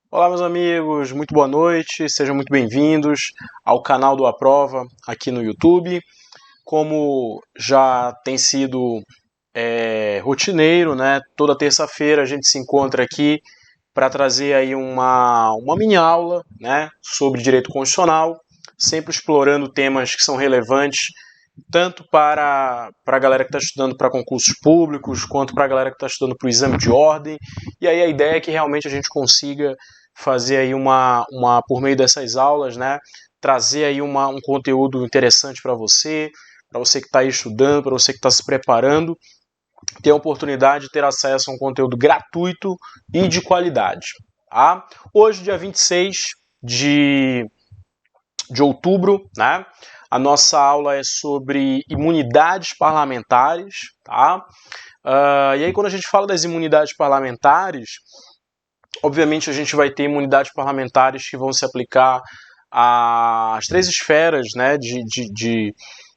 Olá, meus amigos, muito boa noite, sejam muito bem-vindos ao canal do Aprova aqui no YouTube. Como já tem sido rotineiro, né? Toda terça-feira a gente se encontra aqui para trazer aí uma mini aula, né, sobre direito constitucional, sempre explorando temas que são relevantes tanto para a galera que está estudando para concursos públicos, quanto para a galera que está estudando para o exame de ordem. E aí a ideia é que realmente a gente consiga fazer aí por meio dessas aulas, né, trazer aí um conteúdo interessante para você que está aí estudando, para você que está se preparando, ter a oportunidade de ter acesso a um conteúdo gratuito e de qualidade. Tá? Hoje, dia 26 de outubro, né? A nossa aula é sobre imunidades parlamentares, tá? E aí, quando a gente fala das imunidades parlamentares, obviamente a gente vai ter imunidades parlamentares que vão se aplicar às três esferas, né,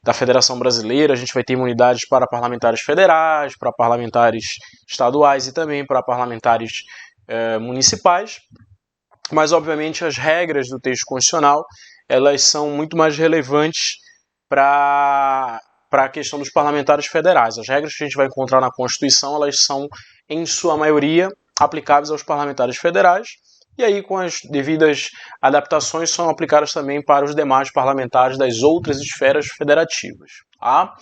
da Federação Brasileira. A gente vai ter imunidades para parlamentares federais, para parlamentares estaduais e também para parlamentares municipais. Mas, obviamente, as regras do texto constitucional elas são muito mais relevantes para a questão dos parlamentares federais. As regras que a gente vai encontrar na Constituição, elas são, em sua maioria, aplicáveis aos parlamentares federais, e aí, com as devidas adaptações, são aplicadas também para os demais parlamentares das outras esferas federativas. Tá?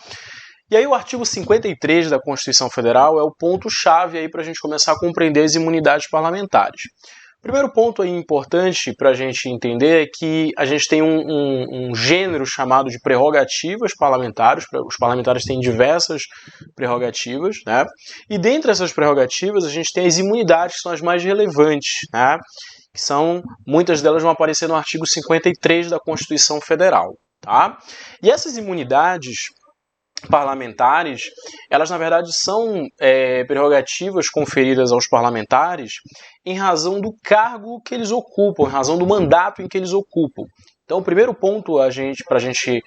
E aí o artigo 53 da Constituição Federal é o ponto-chave aí para a gente começar a compreender as imunidades parlamentares. O primeiro ponto aí importante para a gente entender é que a gente tem um gênero chamado de prerrogativas parlamentares. Os parlamentares têm diversas prerrogativas, né? E dentre essas prerrogativas a gente tem as imunidades, que são as mais relevantes, né? Que são, muitas delas vão aparecer no artigo 53 da Constituição Federal, tá? E essas imunidades parlamentares, elas na verdade são prerrogativas conferidas aos parlamentares em razão do cargo que eles ocupam, em razão do mandato em que eles ocupam. Então, o primeiro ponto para a gente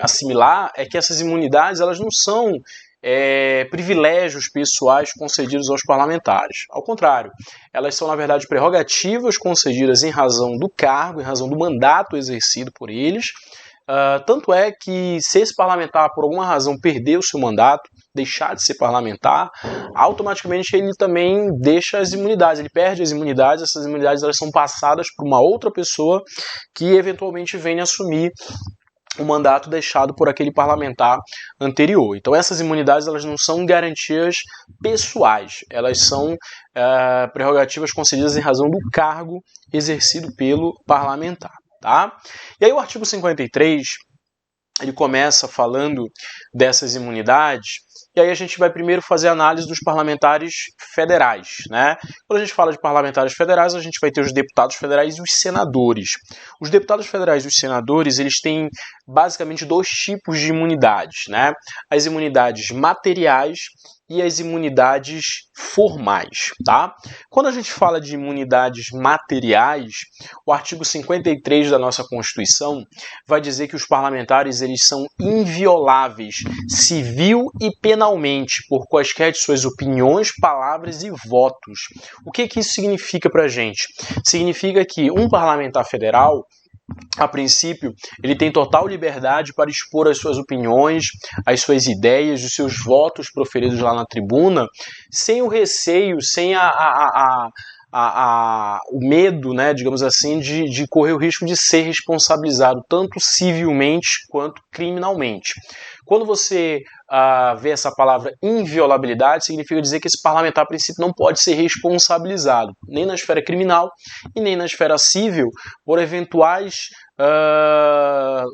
assimilar é que essas imunidades elas não são privilégios pessoais concedidos aos parlamentares. Ao contrário, elas são, na verdade, prerrogativas concedidas em razão do cargo, em razão do mandato exercido por eles. Tanto é que se esse parlamentar, por alguma razão, perder o seu mandato, deixar de ser parlamentar, automaticamente ele também deixa as imunidades, ele perde as imunidades. Essas imunidades elas são passadas por uma outra pessoa que eventualmente vem assumir o mandato deixado por aquele parlamentar anterior. Então essas imunidades elas não são garantias pessoais, elas são prerrogativas concedidas em razão do cargo exercido pelo parlamentar. Tá? E aí o artigo 53, ele começa falando dessas imunidades, e aí a gente vai primeiro fazer a análise dos parlamentares federais, né? Quando a gente fala de parlamentares federais, a gente vai ter os deputados federais e os senadores. Os deputados federais e os senadores, eles têm basicamente dois tipos de imunidades, né? As imunidades materiais e as imunidades formais, tá? Quando a gente fala de imunidades materiais, o artigo 53 da nossa Constituição vai dizer que os parlamentares eles são invioláveis, civil e penalmente, por quaisquer de suas opiniões, palavras e votos. O que isso significa pra gente? Significa que um parlamentar federal, a princípio, ele tem total liberdade para expor as suas opiniões, as suas ideias, os seus votos proferidos lá na tribuna, sem o receio, sem o medo, né, digamos assim, de correr o risco de ser responsabilizado tanto civilmente quanto criminalmente. Quando você vê essa palavra inviolabilidade, significa dizer que esse parlamentar, a princípio, não pode ser responsabilizado, nem na esfera criminal e nem na esfera civil, por eventuais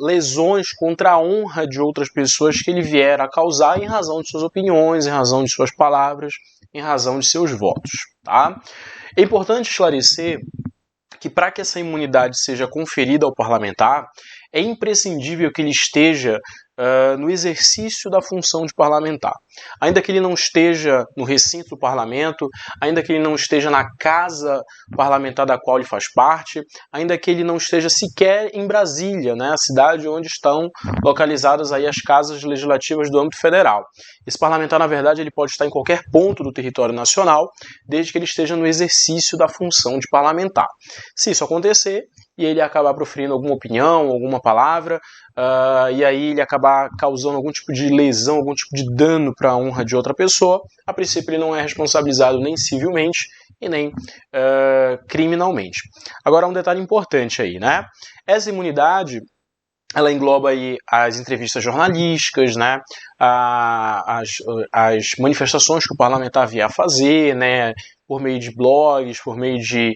lesões contra a honra de outras pessoas que ele vier a causar em razão de suas opiniões, em razão de suas palavras, em razão de seus votos. Tá? É importante esclarecer que para que essa imunidade seja conferida ao parlamentar, é imprescindível que ele esteja no exercício da função de parlamentar. Ainda que ele não esteja no recinto do parlamento, ainda que ele não esteja na casa parlamentar da qual ele faz parte, ainda que ele não esteja sequer em Brasília, né, a cidade onde estão localizadas aí as casas legislativas do âmbito federal. Esse parlamentar, na verdade, ele pode estar em qualquer ponto do território nacional, desde que ele esteja no exercício da função de parlamentar. Se isso acontecer, e ele acabar proferindo alguma opinião, alguma palavra, e aí ele acabar causando algum tipo de lesão, algum tipo de dano para a honra de outra pessoa, a princípio ele não é responsabilizado nem civilmente e nem criminalmente. Agora, um detalhe importante aí, né? Essa imunidade, ela engloba aí as entrevistas jornalísticas, né? As manifestações que o parlamentar vier a fazer, né? Por meio de blogs, por meio de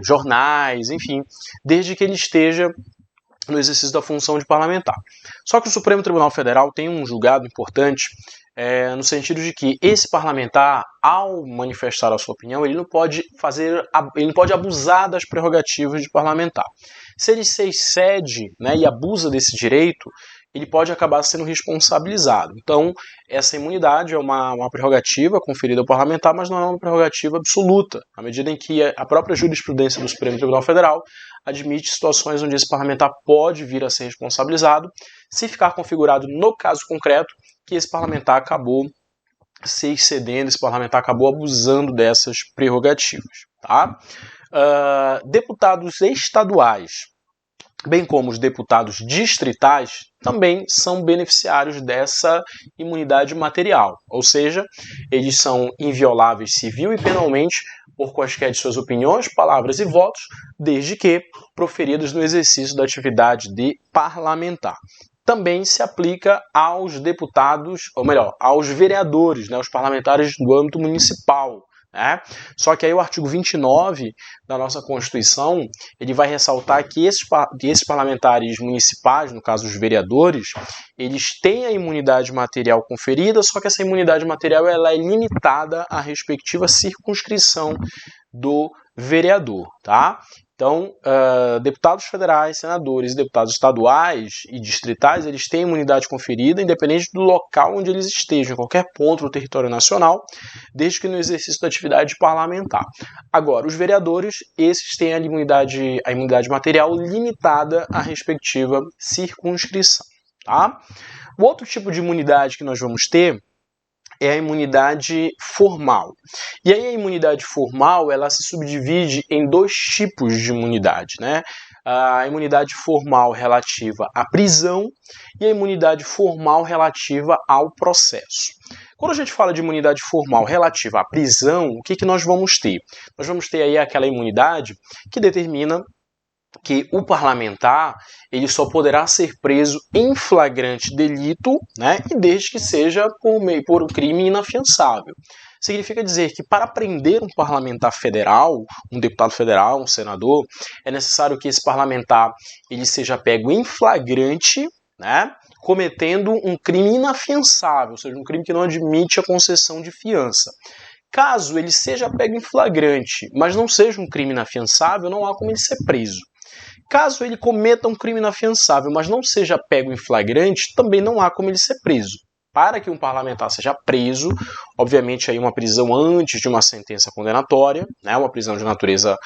jornais, enfim, desde que ele esteja no exercício da função de parlamentar. Só que o Supremo Tribunal Federal tem um julgado importante no sentido de que esse parlamentar, ao manifestar a sua opinião, ele não pode abusar das prerrogativas de parlamentar. Se ele se excede, né, e abusa desse direito, ele pode acabar sendo responsabilizado. Então, essa imunidade é uma prerrogativa conferida ao parlamentar, mas não é uma prerrogativa absoluta, na medida em que a própria jurisprudência do Supremo Tribunal Federal admite situações onde esse parlamentar pode vir a ser responsabilizado, se ficar configurado no caso concreto que esse parlamentar acabou se excedendo, esse parlamentar acabou abusando dessas prerrogativas. Tá? Deputados estaduais, bem como os deputados distritais, também são beneficiários dessa imunidade material, ou seja, eles são invioláveis civil e penalmente por quaisquer de suas opiniões, palavras e votos, desde que proferidos no exercício da atividade de parlamentar. Também se aplica aos deputados, ou melhor, aos vereadores, né, os parlamentares do âmbito municipal. Só que aí o artigo 29 da nossa Constituição, ele vai ressaltar que esses parlamentares municipais, no caso os vereadores, eles têm a imunidade material conferida, só que essa imunidade material ela é limitada à respectiva circunscrição do vereador, tá? Então, deputados federais, senadores e deputados estaduais e distritais, eles têm imunidade conferida, independente do local onde eles estejam, em qualquer ponto do território nacional, desde que no exercício da atividade parlamentar. Agora, os vereadores, esses têm a imunidade material limitada à respectiva circunscrição. Tá? O outro tipo de imunidade que nós vamos ter é a imunidade formal. E aí a imunidade formal, ela se subdivide em dois tipos de imunidade, né? A imunidade formal relativa à prisão e a imunidade formal relativa ao processo. Quando a gente fala de imunidade formal relativa à prisão, o que nós vamos ter? Nós vamos ter aí aquela imunidade que determina que o parlamentar ele só poderá ser preso em flagrante delito, né, e desde que seja por um crime inafiançável. Significa dizer que para prender um parlamentar federal, um deputado federal, um senador, é necessário que esse parlamentar ele seja pego em flagrante, né, cometendo um crime inafiançável, ou seja, um crime que não admite a concessão de fiança. Caso ele seja pego em flagrante, mas não seja um crime inafiançável, não há como ele ser preso. Caso ele cometa um crime inafiançável, mas não seja pego em flagrante, também não há como ele ser preso. Para que um parlamentar seja preso, obviamente aí uma prisão antes de uma sentença condenatória, né, uma prisão de natureza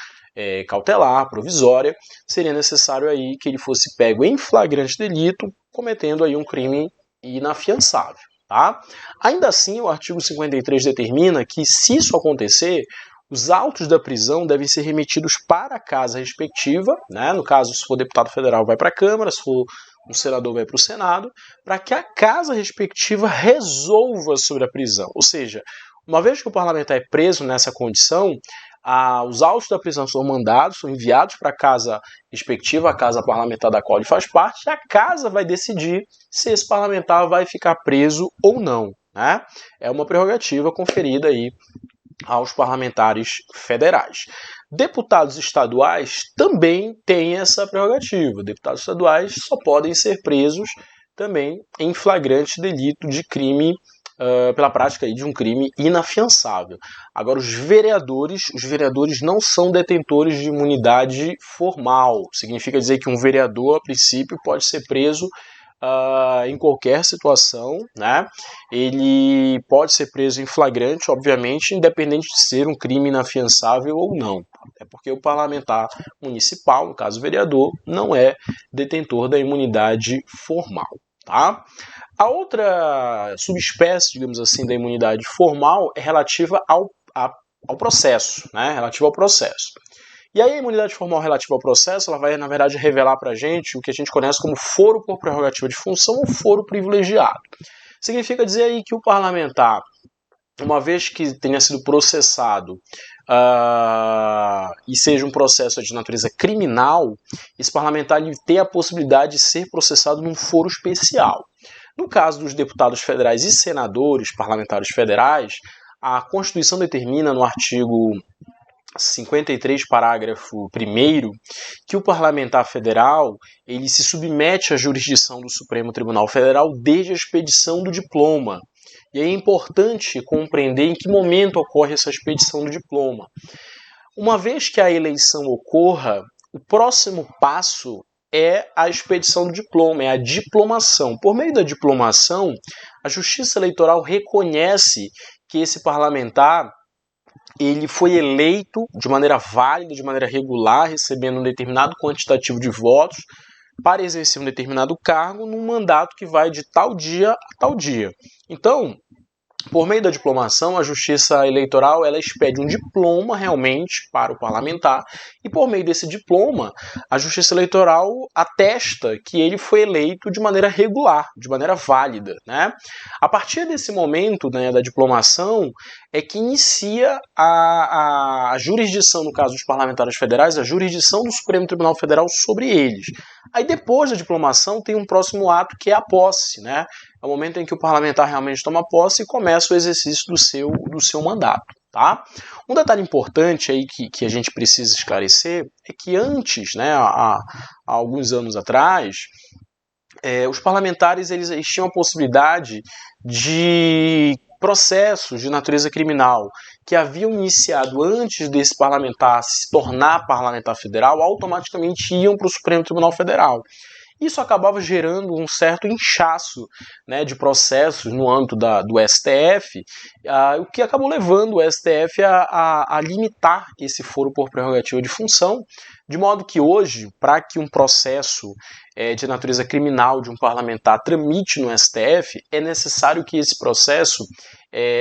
cautelar, provisória, seria necessário aí que ele fosse pego em flagrante delito, cometendo aí um crime inafiançável. Tá? Ainda assim, o artigo 53 determina que, se isso acontecer, os autos da prisão devem ser remetidos para a casa respectiva, né? No caso, se for deputado federal, vai para a Câmara, se for um senador, vai para o Senado, para que a casa respectiva resolva sobre a prisão. Ou seja, uma vez que o parlamentar é preso nessa condição, os autos da prisão são mandados, são enviados para a casa respectiva, a casa parlamentar da qual ele faz parte, e a casa vai decidir se esse parlamentar vai ficar preso ou não, né? É uma prerrogativa conferida aí aos parlamentares federais. Deputados estaduais também têm essa prerrogativa. Deputados estaduais só podem ser presos também em flagrante delito de crime, pela prática aí de um crime inafiançável. Agora, os vereadores não são detentores de imunidade formal. Significa dizer que um vereador, a princípio, pode ser preso em qualquer situação, né? Ele pode ser preso em flagrante, obviamente, independente de ser um crime inafiançável ou não. É porque o parlamentar municipal, no caso o vereador, não é detentor da imunidade formal, tá? A outra subespécie, digamos assim, da imunidade formal é relativa ao processo, né? Relativa ao processo. E aí a imunidade formal relativa ao processo, ela vai, na verdade, revelar para a gente o que a gente conhece como foro por prerrogativa de função ou foro privilegiado. Significa dizer aí que o parlamentar, uma vez que tenha sido processado e seja um processo de natureza criminal, esse parlamentar ele tem a possibilidade de ser processado num foro especial. No caso dos deputados federais e senadores, parlamentares federais, a Constituição determina no artigo 53, parágrafo 1º, que o parlamentar federal ele se submete à jurisdição do Supremo Tribunal Federal desde a expedição do diploma. E é importante compreender em que momento ocorre essa expedição do diploma. Uma vez que a eleição ocorra, o próximo passo é a expedição do diploma, é a diplomação. Por meio da diplomação, a Justiça Eleitoral reconhece que esse parlamentar ele foi eleito de maneira válida, de maneira regular, recebendo um determinado quantitativo de votos para exercer um determinado cargo num mandato que vai de tal dia a tal dia. Então, por meio da diplomação, a Justiça Eleitoral ela expede um diploma realmente para o parlamentar e por meio desse diploma, a Justiça Eleitoral atesta que ele foi eleito de maneira regular, de maneira válida, né? A partir desse momento, né, da diplomação é que inicia a jurisdição, no caso dos parlamentares federais, a jurisdição do Supremo Tribunal Federal sobre eles. Aí depois da diplomação tem um próximo ato que é a posse, né? É o momento em que o parlamentar realmente toma posse e começa o exercício do seu mandato, tá? Um detalhe importante aí que a gente precisa esclarecer é que antes, né, há alguns anos atrás, os parlamentares eles tinham a possibilidade de processos de natureza criminal que haviam iniciado antes desse parlamentar se tornar parlamentar federal, automaticamente iam para o Supremo Tribunal Federal. Isso acabava gerando um certo inchaço, né, de processos no âmbito do STF, o que acabou levando o STF a limitar esse foro por prerrogativa de função, de modo que hoje, para que um processo de natureza criminal de um parlamentar tramite no STF, é necessário que esse processo,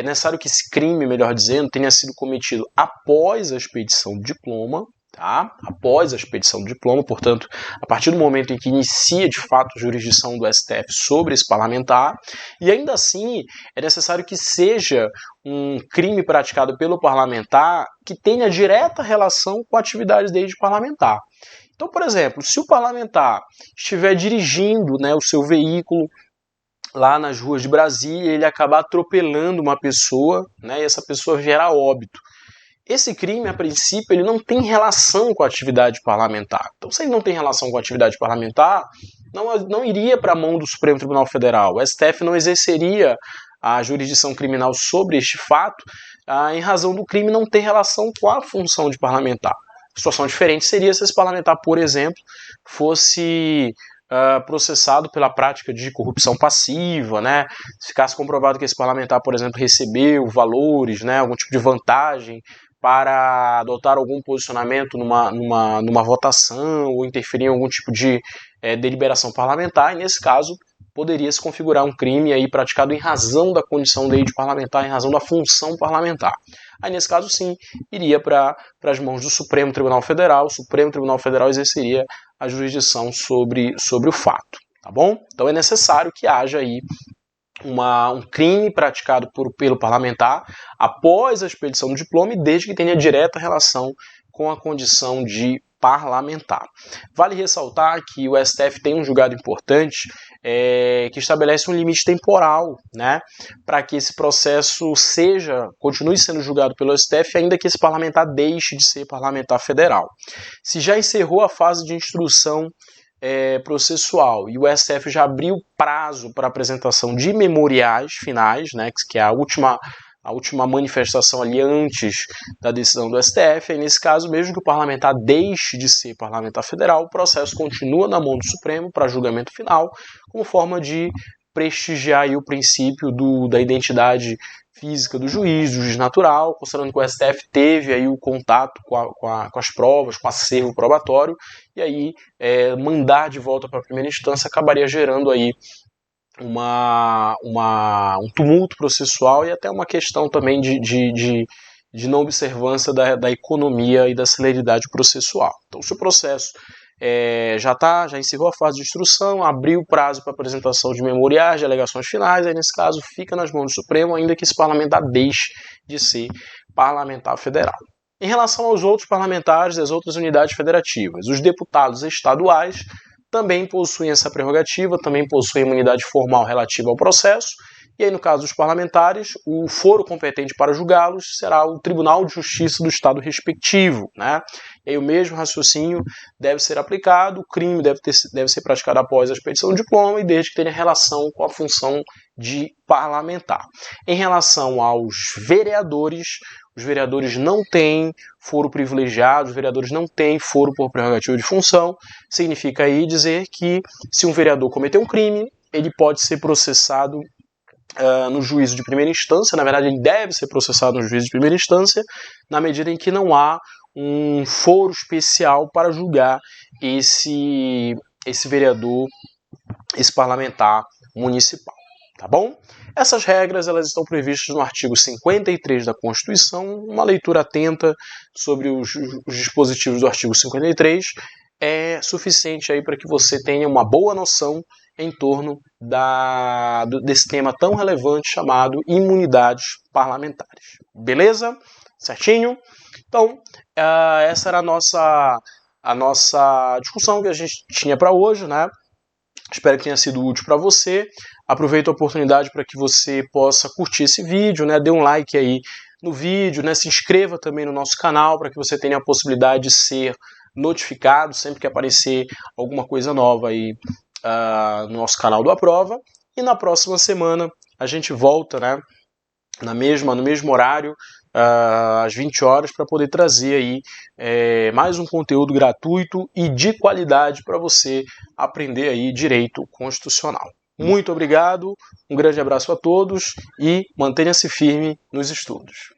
necessário que esse crime, melhor dizendo, tenha sido cometido após a expedição do diploma, tá? Após a expedição do diploma, portanto, a partir do momento em que inicia de fato a jurisdição do STF sobre esse parlamentar, e ainda assim é necessário que seja um crime praticado pelo parlamentar que tenha direta relação com a atividade dele de parlamentar. Então, por exemplo, se o parlamentar estiver dirigindo, né, o seu veículo lá nas ruas de Brasília, ele acabar atropelando uma pessoa, né, e essa pessoa vier a óbito. Esse crime, a princípio, ele não tem relação com a atividade parlamentar. Então, se ele não tem relação com a atividade parlamentar, não iria para a mão do Supremo Tribunal Federal. O STF não exerceria a jurisdição criminal sobre este fato, em razão do crime não ter relação com a função de parlamentar. Situação diferente seria se esse parlamentar, por exemplo, fosse processado pela prática de corrupção passiva, né? Se ficasse comprovado que esse parlamentar, por exemplo, recebeu valores, né, algum tipo de vantagem para adotar algum posicionamento numa votação ou interferir em algum tipo de deliberação parlamentar, e nesse caso poderia se configurar um crime aí praticado em razão da condição dele de parlamentar, em razão da função parlamentar. Aí nesse caso sim, iria para as mãos do Supremo Tribunal Federal, o Supremo Tribunal Federal exerceria a jurisdição sobre o fato, tá bom? Então é necessário que haja aí um crime praticado pelo parlamentar após a expedição do diploma e desde que tenha direta relação com a condição de parlamentar. Vale ressaltar que o STF tem um julgado importante que estabelece um limite temporal, né, para que esse processo continue sendo julgado pelo STF, ainda que esse parlamentar deixe de ser parlamentar federal. Se já encerrou a fase de instrução processual e o STF já abriu prazo para apresentação de memoriais finais, né, que é a última a última manifestação ali antes da decisão do STF. Aí, nesse caso, mesmo que o parlamentar deixe de ser parlamentar federal, o processo continua na mão do Supremo para julgamento final, como forma de prestigiar aí o princípio da identidade física do juiz natural, considerando que o STF teve aí o contato com as provas, com o acervo probatório, e aí mandar de volta para a primeira instância acabaria gerando aí um tumulto processual e até uma questão também de não observância da economia e da celeridade processual. Então, se o processo já encerrou a fase de instrução, abriu o prazo para apresentação de memoriais, de alegações finais, aí nesse caso fica nas mãos do Supremo, ainda que esse parlamentar deixe de ser parlamentar federal. Em relação aos outros parlamentares das outras unidades federativas, os deputados estaduais também possuem essa prerrogativa, também possuem imunidade formal relativa ao processo, e aí no caso dos parlamentares, o foro competente para julgá-los será o Tribunal de Justiça do Estado respectivo, né? E aí o mesmo raciocínio deve ser aplicado, o crime deve ser praticado após a expedição do diploma e desde que tenha relação com a função de parlamentar. Em relação aos vereadores, os vereadores não têm foro privilegiado, os vereadores não têm foro por prerrogativa de função. Significa aí dizer que se um vereador cometer um crime, ele pode ser processado no juízo de primeira instância. Na verdade, ele deve ser processado no juízo de primeira instância, na medida em que não há um foro especial para julgar esse vereador, esse parlamentar municipal. Tá bom? Essas regras elas estão previstas no artigo 53 da Constituição. Uma leitura atenta sobre os dispositivos do artigo 53 é suficiente aí para que você tenha uma boa noção em torno desse tema tão relevante chamado imunidades parlamentares. Beleza? Certinho? Então, essa era a nossa discussão que a gente tinha para hoje, né? Espero que tenha sido útil para você. Aproveito a oportunidade para que você possa curtir esse vídeo, né? Dê um like aí no vídeo, né? Se inscreva também no nosso canal para que você tenha a possibilidade de ser notificado sempre que aparecer alguma coisa nova aí no nosso canal do Aprova. E na próxima semana a gente volta, né? No mesmo horário, às 20 horas, para poder trazer aí mais um conteúdo gratuito e de qualidade para você aprender aí direito constitucional. Muito obrigado, um grande abraço a todos e mantenha-se firme nos estudos.